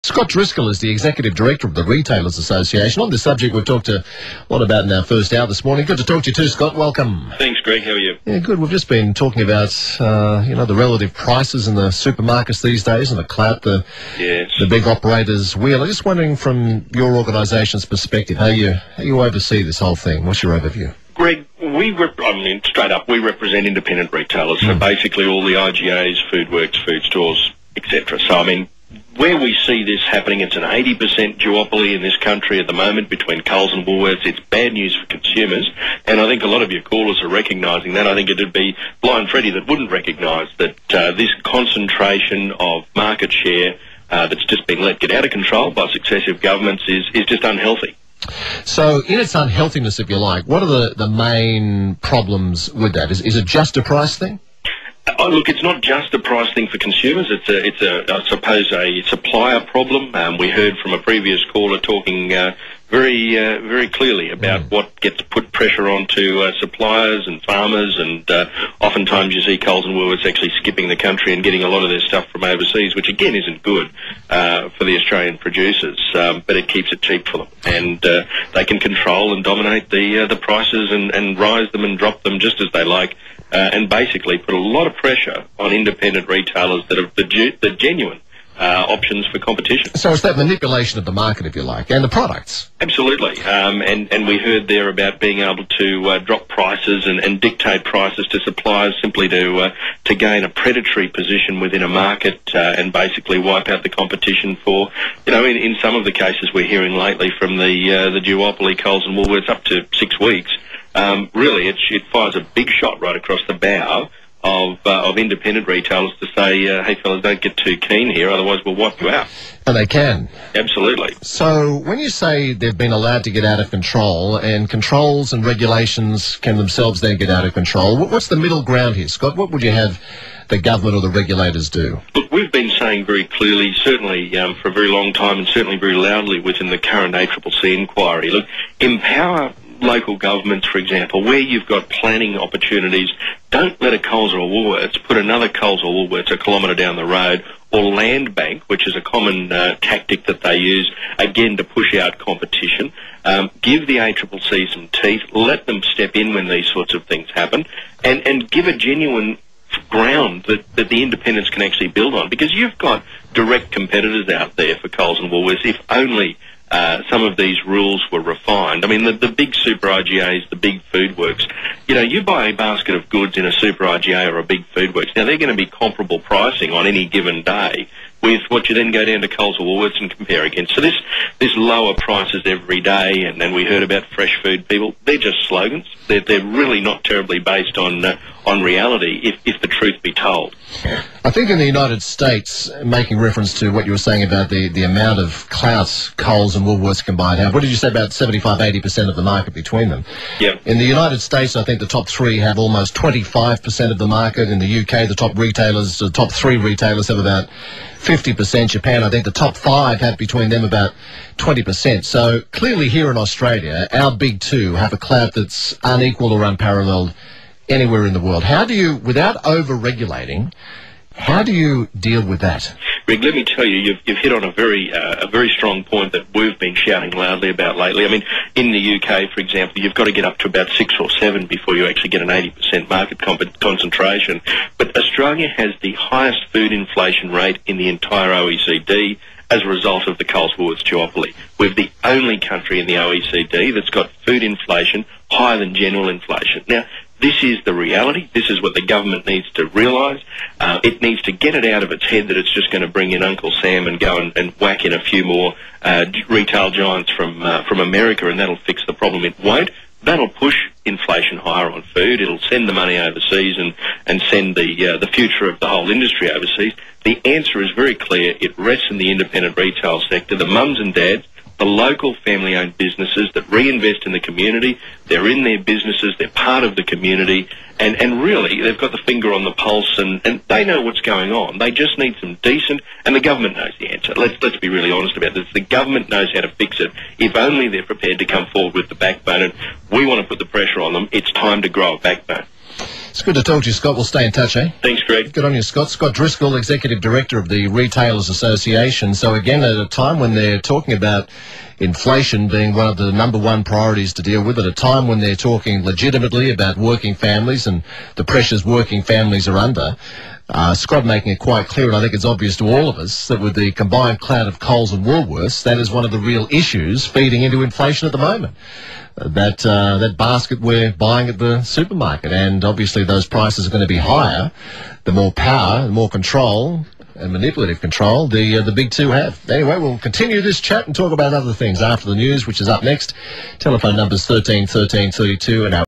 Scott Driscoll is the Executive Director of the Retailers Association. On this subject we've talked a lot about in our first hour this morning. Good to talk to you too, Scott. Welcome. Thanks, Greg. How are you? Yeah, good. We've just been talking about, the relative prices in the supermarkets these days and the clout the big operators wield. I'm just wondering from your organisation's perspective, how you oversee this whole thing. What's your overview? Greg, straight up, we represent independent retailers, so basically all the IGAs, Foodworks, food stores, etc. So, where we see this happening, it's an 80% duopoly in this country at the moment between Coles and Woolworths. It's bad news for consumers, and I think a lot of your callers are recognising that. I think it'd be blind Freddy that wouldn't recognise that this concentration of market share that's just been let get out of control by successive governments is just unhealthy. So, in its unhealthiness, if you like, what are the main problems with that? Is it just a price thing? Look, it's not just a price thing for consumers. It's I suppose, a supplier problem. We heard from a previous caller talking very clearly about what gets put pressure onto suppliers and farmers, and oftentimes you see Coles and Woolworths actually skipping the country and getting a lot of their stuff from overseas, which again isn't good for the Australian producers, but it keeps it cheap for them, and they can control and dominate the prices and rise them and drop them just as they like. And basically put a lot of pressure on independent retailers that are the genuine options for competition. So it's that manipulation of the market, if you like, and the products. Absolutely. And we heard there about being able to drop prices and dictate prices to suppliers simply to gain a predatory position within a market and basically wipe out the competition for, in some of the cases we're hearing lately from the duopoly, Coles and Woolworths, up to 6 weeks. Really, it fires a big shot right across the bow of independent retailers to say, hey fellas, don't get too keen here, otherwise we'll wipe you out. And they can. Absolutely. So when you say they've been allowed to get out of control, and controls and regulations can themselves then get out of control, what's the middle ground here, Scott? What would you have the government or the regulators do? Look, we've been saying very clearly, certainly for a very long time and certainly very loudly within the current ACCC inquiry, look, empower local governments, for example, where you've got planning opportunities. Don't let a Coles or a Woolworths put another Coles or Woolworths a kilometre down the road, or land bank, which is a common tactic that they use, again, to push out competition. Give the ACCC some teeth, let them step in when these sorts of things happen, and give a genuine ground that the independents can actually build on, because you've got direct competitors out there for Coles and Woolworths if only some of these rules were refined. The big super IGAs, the big Foodworks, you buy a basket of goods in a super IGA or a big Foodworks, now they're going to be comparable pricing on any given day with what you then go down to Coles or Woolworths and compare against. So this lower prices every day, and then we heard about fresh food people, they're just slogans. They're really not terribly based on reality, if the truth be told. I think in the United States, making reference to what you were saying about the amount of clout Coles and Woolworths combined have, what did you say, about 75-80% of the market between them? Yep. In the United States, I think the top three have almost 25% of the market. In the UK, the top three retailers have about 50%. Japan, I think the top five have between them about 20%. So clearly here in Australia, our big two have a clout that's unequal or unparalleled anywhere in the world. How do you, without over-regulating, how do you deal with that? Rick, let me tell you, you've hit on a very strong point that we've been shouting loudly about lately. In the UK, for example, you've got to get up to about 6 or 7 before you actually get an 80% market concentration. But Australia has the highest food inflation rate in the entire OECD as a result of the Coles-Woolworths duopoly. We're the only country in the OECD that's got food inflation higher than general inflation. Now, this is the reality. This is what the government needs to realise. It needs to get it out of its head that it's just going to bring in Uncle Sam and go and whack in a few more retail giants from America, and that'll fix the problem. It won't. That'll push inflation higher on food. It'll send the money overseas and send the future of the whole industry overseas. The answer is very clear. It rests in the independent retail sector, the mums and dads, the local family-owned businesses that reinvest in the community. They're in their businesses, they're part of the community, and really they've got the finger on the pulse, and they know what's going on. They just need some decent, and the government knows the answer. Let's be really honest about this. The government knows how to fix it, if only they're prepared to come forward with the backbone, and we want to put the pressure on them. It's time to grow a backbone. It's good to talk to you, Scott. We'll stay in touch, eh? Thanks, Greg. Good on you, Scott. Scott Driscoll, Executive Director of the Retailers Association. So again, at a time when they're talking about inflation being one of the number one priorities to deal with, at a time when they're talking legitimately about working families and the pressures working families are under, Scott making it quite clear, and I think it's obvious to all of us, that with the combined clout of Coles and Woolworths, that is one of the real issues feeding into inflation at the moment. That basket we're buying at the supermarket, and obviously those prices are going to be higher the more power, the more control and manipulative control the big two have. Anyway, we'll continue this chat and talk about other things after the news, which is up next. Telephone numbers 13 13 32 and our